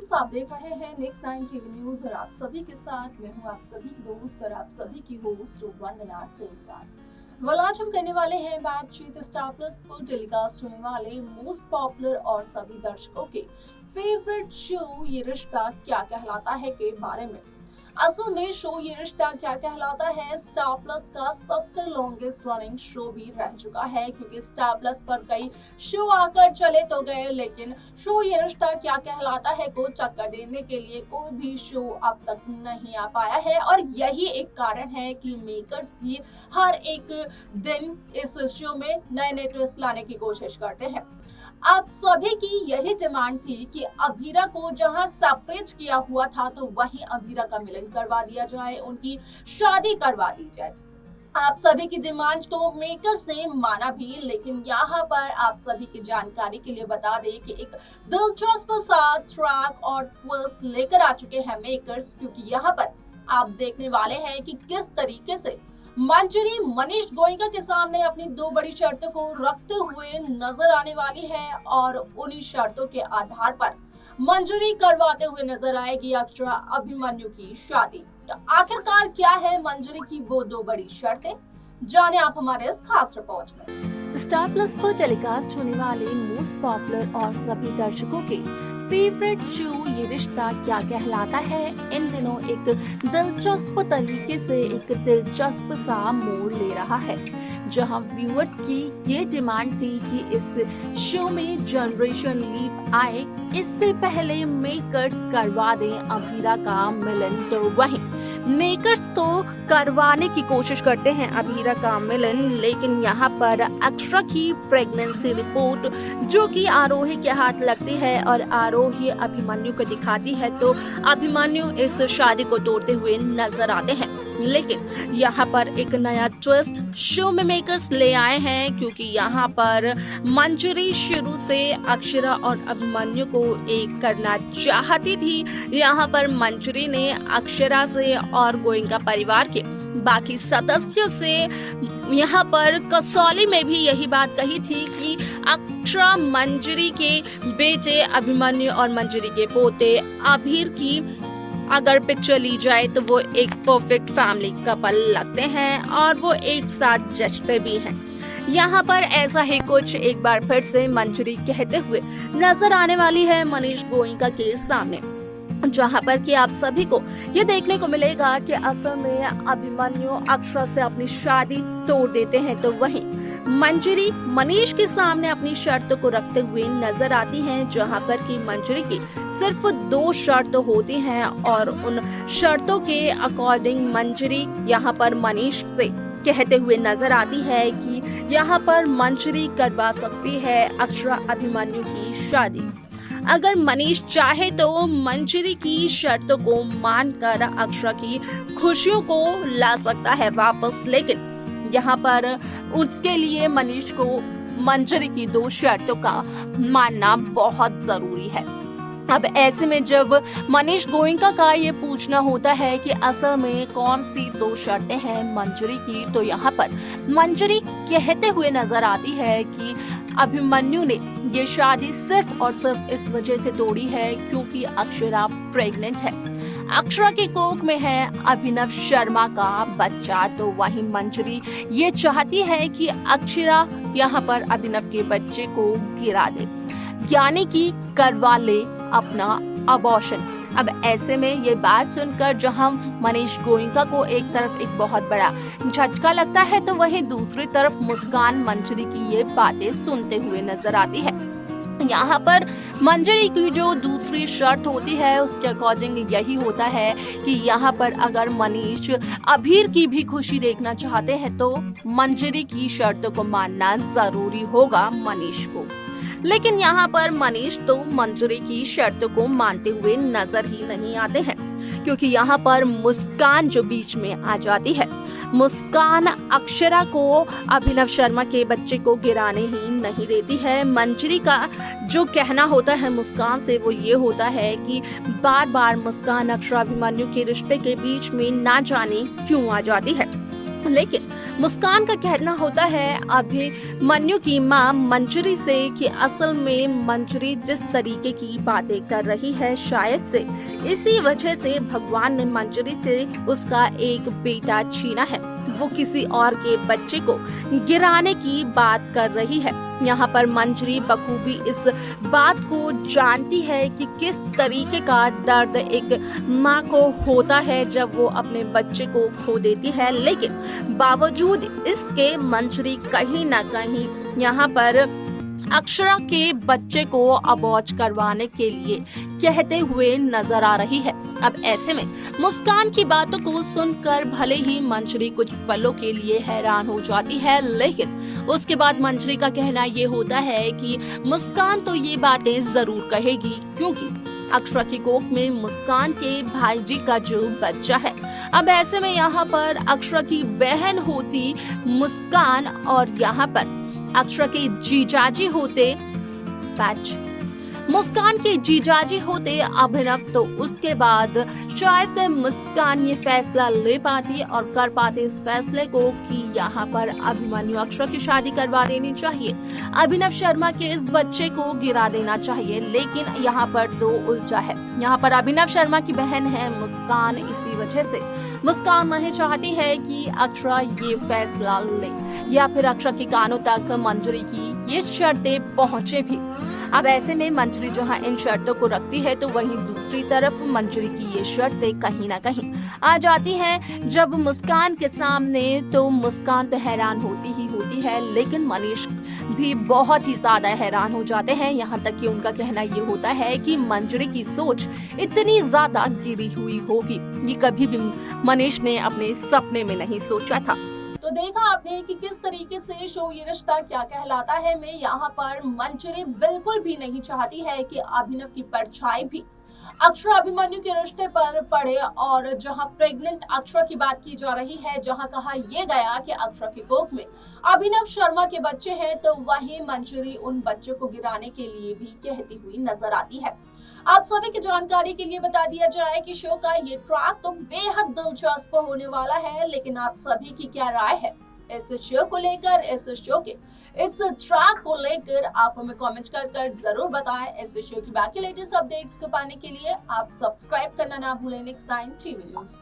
Friends, आप देख रहे हैं नेक्स्ट 9 टीवी न्यूज और आप सभी के साथ मैं हूं आप सभी की दोस्त और आप सभी की होस्ट वंदना सेनवाल। आज हम करने वाले हैं बातचीत स्टार प्लस पर टेलीकास्ट होने वाले मोस्ट पॉपुलर और सभी दर्शकों के फेवरेट शो ये रिश्ता क्या कहलाता है के बारे में। असल में शो ये रिश्ता क्या कहलाता है स्टार प्लस का सबसे लॉन्गेस्ट रनिंग शो भी रह चुका है, क्योंकि स्टार प्लस पर कई शो आकर चले तो गए, लेकिन शो ये रिश्ता क्या कहलाता है को टक्कर देने के लिए कोई भी शो अब तक नहीं आ पाया है। और यही एक कारण है कि मेकर्स भी हर एक दिन इस शो में नए नए ट्विस्ट लाने की कोशिश करते हैं। आप सभी की यही डिमांड थी कि अभीरा को जहां सेपरेट किया हुआ था तो वहीं अभीरा का मिलन करवा दिया जाए, उनकी शादी करवा दी जाए। आप सभी की डिमांड को मेकर्स ने माना भी, लेकिन यहाँ पर आप सभी की जानकारी के लिए बता दें कि एक दिलचस्प सा ट्रैक और ट्विस्ट लेकर आ चुके हैं मेकर्स, क्योंकि यहाँ पर आप देखने वाले हैं कि किस तरीके से मंजरी मनीष गोयनका के सामने अपनी दो बड़ी शर्तों को रखते हुए नजर आने वाली है और उन्हीं शर्तों के आधार पर मंजूरी करवाते हुए नजर आएगी अक्षरा अभिमन्यु की शादी। तो आखिरकार क्या है मंजरी की वो दो बड़ी शर्तें, जाने आप हमारे इस खास रिपोर्ट में। स्टार प्लस पर टेलीकास्ट होने वाले मोस्ट पॉपुलर और सभी दर्शकों के फेवरेट शो ये रिश्ता क्या कहलाता है इन दिनों एक दिलचस्प तरीके से एक दिलचस्प सा मोड़ ले रहा है, जहां व्यूअर्स की ये डिमांड थी कि इस शो में जनरेशन लीप आए, इससे पहले मेकर्स करवा दें अभीरा का मिलन। तो वहीं मेकर्स तो करवाने की कोशिश करते हैं अभीरा का मिलन, लेकिन यहाँ पर अक्षरा की प्रेगनेंसी रिपोर्ट जो कि आरोही के हाथ लगती है और आरोही अभिमन्यु को दिखाती है, तो अभिमन्यु इस शादी को तोड़ते हुए नजर आते हैं। लेकिन यहाँ पर एक नया ट्विस्ट शो में मेकर्स ले आए हैं, क्योंकि यहाँ पर मंजरी शुरू से अक्षरा और अभिमन्यु को एक करना चाहती थी। यहाँ पर मंजरी ने अक्षरा से और गोयनका परिवार के बाकी सदस्यों से यहाँ पर कसौली में भी यही बात कही थी कि अक्षरा मंजरी के बेटे अभिमन्यु और मंजरी के पोते अभीर की अगर पिक्चर ली जाए तो वो एक परफेक्ट फैमिली कपल लगते हैं और वो एक साथ जचते भी हैं। यहाँ पर ऐसा ही कुछ एक बार फिर से मंजरी कहते हुए नजर आने वाली है मनीष गोयनका के सामने, जहाँ पर कि आप सभी को ये देखने को मिलेगा कि असल में अभिमन्यु अक्षरा से अपनी शादी तोड़ देते हैं, तो वहीं मंजरी मनीष के सामने अपनी शर्तों को रखते हुए नजर आती हैं, जहाँ पर कि मंजरी की सिर्फ 2 शर्त होती हैं और उन शर्तों के अकॉर्डिंग मंजरी यहाँ पर मनीष से कहते हुए नजर आती है कि यहाँ पर मंजरी करवा सकती है अक्षरा अभिमन्यु की शादी। अगर मनीष चाहे तो मंजरी की शर्तों को मानकर अक्षरा की खुशियों को ला सकता है वापस, लेकिन यहाँ पर उसके लिए मनीष को मंजरी की 2 शर्तों का मानना बहुत जरूरी है। अब ऐसे में जब मनीष गोयनका का ये पूछना होता है कि असल में कौन सी 2 शर्तें हैं मंजरी की, तो यहाँ पर मंजरी कहते हुए नजर आती है कि अभिमन्यु ने ये शादी सिर्फ और सिर्फ इस वजह से तोड़ी है क्योंकि अक्षरा प्रेग्नेंट है, अक्षरा की कोख में है अभिनव शर्मा का बच्चा। तो वहीं मंजरी ये चाहती है कि अक्षरा यहाँ पर अभिनव के बच्चे को गिरा दे, यानी कि करवा ले अपना अबॉर्शन। अब ऐसे में ये बात सुनकर जहां मनीष गोयनका को एक तरफ एक बहुत बड़ा झटका लगता है, तो वहीं दूसरी तरफ मुस्कान मंजरी की ये बातें सुनते हुए नजर आती है। यहाँ पर मंजरी की जो दूसरी शर्त होती है उसके अकॉर्डिंग यही होता है कि यहाँ पर अगर मनीष अभीर की भी खुशी देखना चाहते हैं तो मंजरी की शर्तों को मानना जरूरी होगा मनीष को। लेकिन यहाँ पर मनीष तो मंजरी की शर्तों को मानते हुए नजर ही नहीं आते हैं, क्योंकि यहाँ पर मुस्कान जो बीच में आ जाती है। मुस्कान अक्षरा को अभिनव शर्मा के बच्चे को गिराने ही नहीं देती है। मंजरी का जो कहना होता है मुस्कान से वो ये होता है कि बार बार मुस्कान अक्षरा अभिमन्यु के रिश्ते के बीच में ना जाने क्यों आ जाती है, लेकिन मुस्कान का कहना होता है अभिमन्यु की मां मंजरी से कि असल में मंजरी जिस तरीके की बातें कर रही है शायद से इसी वजह से भगवान ने मंजरी से उसका एक बेटा छीना है। वो किसी और के बच्चे को गिराने की बात कर रही है। यहाँ पर मंजरी बखूबी इस बात को जानती है कि किस तरीके का दर्द एक माँ को होता है जब वो अपने बच्चे को खो देती है, लेकिन बावजूद इसके मंजरी कहीं ना कहीं यहाँ पर अक्षरा के बच्चे को अबॉर्ट करवाने के लिए कहते हुए नजर आ रही है। अब ऐसे में मुस्कान की बातों को सुनकर भले ही मंजरी कुछ पलों के लिए हैरान हो जाती है, लेकिन उसके बाद मंजरी का कहना ये होता है कि मुस्कान तो ये बातें जरूर कहेगी क्योंकि अक्षरा की कोख में मुस्कान के भाई जी का जो बच्चा है। अब ऐसे में यहाँ पर अक्षरा की बहन होती मुस्कान और यहाँ पर अक्षरा के जीजाजी होते मुस्कान के जीजाजी होते अभिनव, तो उसके बाद शायद से मुस्कान ये फैसला ले पाती और कर पाते इस फैसले को कि यहाँ पर अभिमन्यु अक्षरा की शादी करवा देनी चाहिए, अभिनव शर्मा के इस बच्चे को गिरा देना चाहिए। लेकिन यहाँ पर तो उल्टा है, यहाँ पर अभिनव शर्मा की बहन है मुस्कान, इसी वजह से मुस्कान नहीं चाहती है कि अक्षरा ये फैसला ले या फिर अक्षरा के कानों तक मंजरी की ये शर्तें पहुंचे भी। अब ऐसे में मंजरी जहां इन शर्तों को रखती है तो वहीं दूसरी तरफ मंजरी की ये शर्तें कहीं ना कहीं आ जाती हैं जब मुस्कान के सामने। तो मुस्कान तो हैरान होती ही होती है, लेकिन मनीष भी बहुत ही ज्यादा हैरान हो जाते हैं। यहाँ तक कि उनका कहना ये होता है कि मंजरी की सोच इतनी ज्यादा गिरी हुई होगी, ये कभी भी मनीष ने अपने सपने में नहीं सोचा था। तो देखा आपने कि किस तरीके से शो ये रिश्ता क्या कहलाता है में यहाँ पर मंजरी बिल्कुल भी नहीं चाहती है कि अभिनव की परछाई भी अक्षरा अभिमन्यु के रिश्ते पर पड़े। और जहां प्रेग्नेंट अक्षरा की बात की जा रही है, जहां कहा यह गया कि अक्षरा की कोख में अभिनव शर्मा के बच्चे हैं, तो वही मंजरी उन बच्चों को गिराने के लिए भी कहती हुई नजर आती है। आप सभी की जानकारी के लिए बता दिया जाए कि शो का ये ट्रैक तो बेहद दिलचस्प होने वाला है, लेकिन आप सभी की क्या राय है इस शो को लेकर, इस शो के इस ट्रैक को लेकर आप हमें कमेंट कर जरूर बताएं। इस शो की बाकी लेटेस्ट अपडेट्स को पाने के लिए आप सब्सक्राइब करना ना भूलें नेक्स्ट टाइम टीवी न्यूज को।